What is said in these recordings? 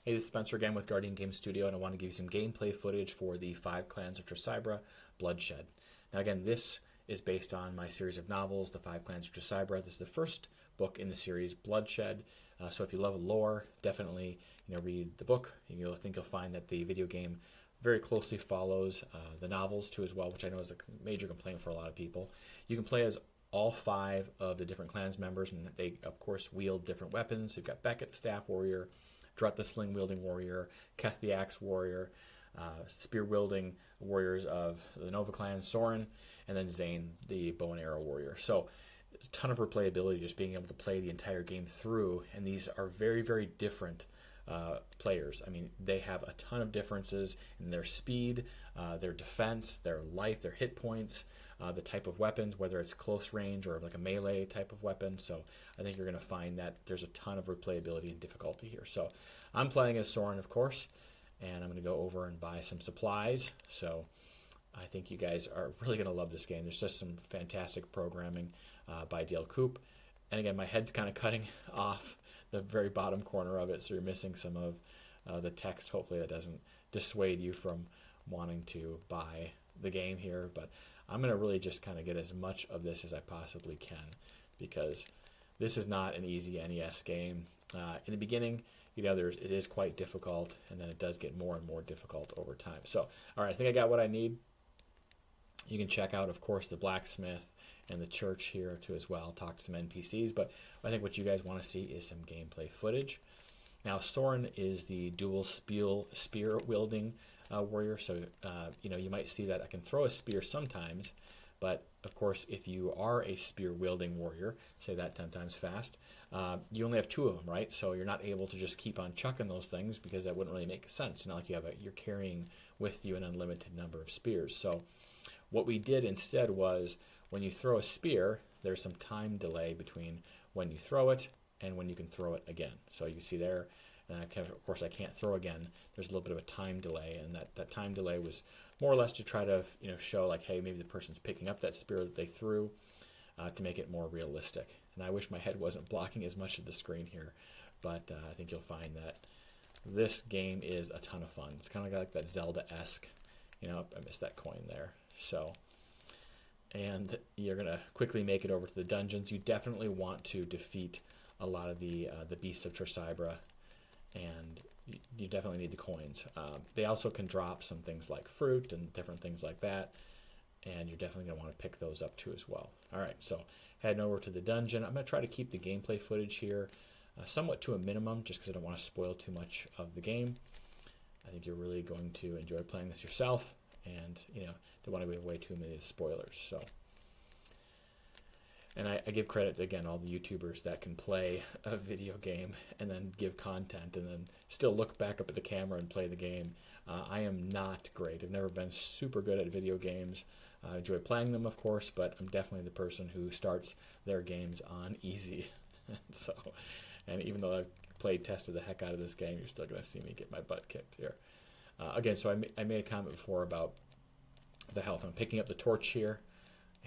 Hey, this is Spencer again with Guardian Game Studio, and I want to give you some gameplay footage for the 5 Clans of Tresibra, Bloodshed. Now again, this is based on my series of novels, the 5 Clans of Tresibra. This is the first book in the series, Bloodshed. So if you love lore, definitely read the book. I think you'll find that the video game very closely follows the novels too as well, which I know is a major complaint for a lot of people. You can play as all 5 of the different clans members, and they of course wield different weapons. You've got Beckett, the Staff Warrior, Drut the Sling Wielding Warrior, Keth the Axe Warrior, Spear Wielding Warriors of the Nova Clan, Soren, and then Zane the Bow and Arrow Warrior. So there's a ton of replayability just being able to play the entire game through, and these are very, very different players. I mean, they have a ton of differences in their speed, their defense, their life, their hit points, the type of weapons, whether it's close range or like a melee type of weapon. So I think you're going to find that there's a ton of replayability and difficulty here. So I'm playing as Soren, of course, and I'm going to go over and buy some supplies. So I think you guys are really going to love this game. There's just some fantastic programming by Dale Coop. And again, my head's kind of cutting off the very bottom corner of it, so you're missing some of the text. Hopefully that doesn't dissuade you from wanting to buy the game here. But I'm going to really just kind of get as much of this as I possibly can, because this is not an easy NES game. In the beginning, it is quite difficult, and then it does get more and more difficult over time. So, all right, I think I got what I need. You can check out, of course, the blacksmith and the church here too as well. Talk to some NPCs, but I think what you guys want to see is some gameplay footage. Now, Soren is the dual spear wielding warrior, so you might see that I can throw a spear sometimes, but of course, if you are a spear wielding warrior, say that 10 times fast, you only have 2 of them, right? So you're not able to just keep on chucking those things, because that wouldn't really make sense. Not like you're carrying with you an unlimited number of spears. So what we did instead was, when you throw a spear, there's some time delay between when you throw it and when you can throw it again. So you see there, and of course I can't throw again. There's a little bit of a time delay, and that time delay was more or less to try to show like, hey, maybe the person's picking up that spear that they threw, to make it more realistic. And I wish my head wasn't blocking as much of the screen here, but I think you'll find that this game is a ton of fun. It's kind of like that Zelda-esque. I missed that coin there. So, and you're gonna quickly make it over to the dungeons. You definitely want to defeat a lot of the beasts of Tresibra, and you definitely need the coins. They also can drop some things like fruit and different things like that, and you're definitely going to want to pick those up too as well. All right, so heading over to the dungeon. I'm going to try to keep the gameplay footage here somewhat to a minimum, just because I don't want to spoil too much of the game. I think you're really going to enjoy playing this yourself, and don't want to give away too many spoilers. So. And I give credit to, again, all the YouTubers that can play a video game and then give content and then still look back up at the camera and play the game. I am not great. I've never been super good at video games. I enjoy playing them, of course, but I'm definitely the person who starts their games on easy. And even though I've tested the heck out of this game, you're still going to see me get my butt kicked here. Again, so I made a comment before about the health. I'm picking up the torch here,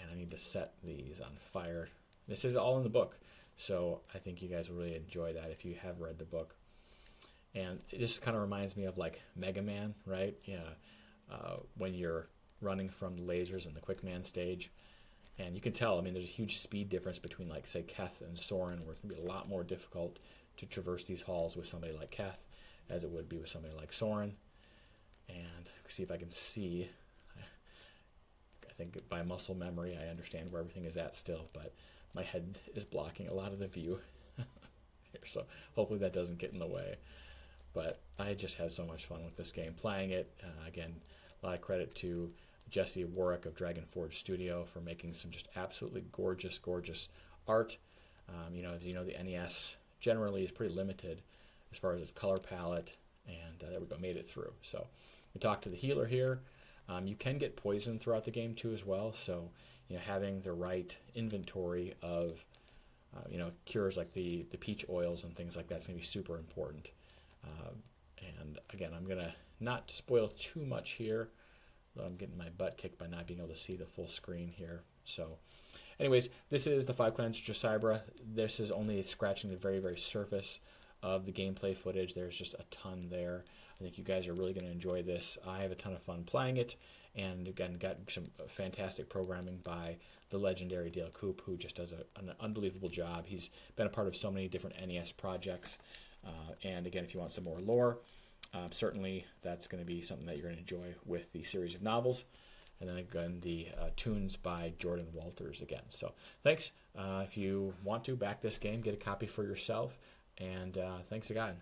and I need to set these on fire. This is all in the book, so I think you guys will really enjoy that if you have read the book. And it just kind of reminds me of like Mega Man, right? When you're running from the lasers in the Quick Man stage. And you can tell, there's a huge speed difference between, like, say, Keth and Soren, where it's going to be a lot more difficult to traverse these halls with somebody like Keth as it would be with somebody like Soren. And see if I can see. I think by muscle memory, I understand where everything is at still, but my head is blocking a lot of the view here, so hopefully that doesn't get in the way. But I just had so much fun with this game playing it. Again, a lot of credit to Jesse Warwick of Dragon Forge Studio for making some just absolutely gorgeous, gorgeous art. As you know, the NES generally is pretty limited as far as its color palette, and there we go, made it through. So we talked to the healer here. You can get poisoned throughout the game too as well, so having the right inventory of cures like the peach oils and things like that's going to be super important. And again, I'm going to not spoil too much here, though I'm getting my butt kicked by not being able to see the full screen here. So anyways, this is the 5 Clans of Tresibra. This is only scratching the very, very surface of the gameplay footage. There's just a ton there. I think you guys are really going to enjoy this. I have a ton of fun playing it, and again, got some fantastic programming by the legendary Dale Coop, who just does an unbelievable job. He's been a part of so many different NES projects. And again, if you want some more lore, certainly that's going to be something that you're going to enjoy with the series of novels. And then again, the tunes by Jordan Walters again. So thanks. If you want to back this game, get a copy for yourself. And thanks again.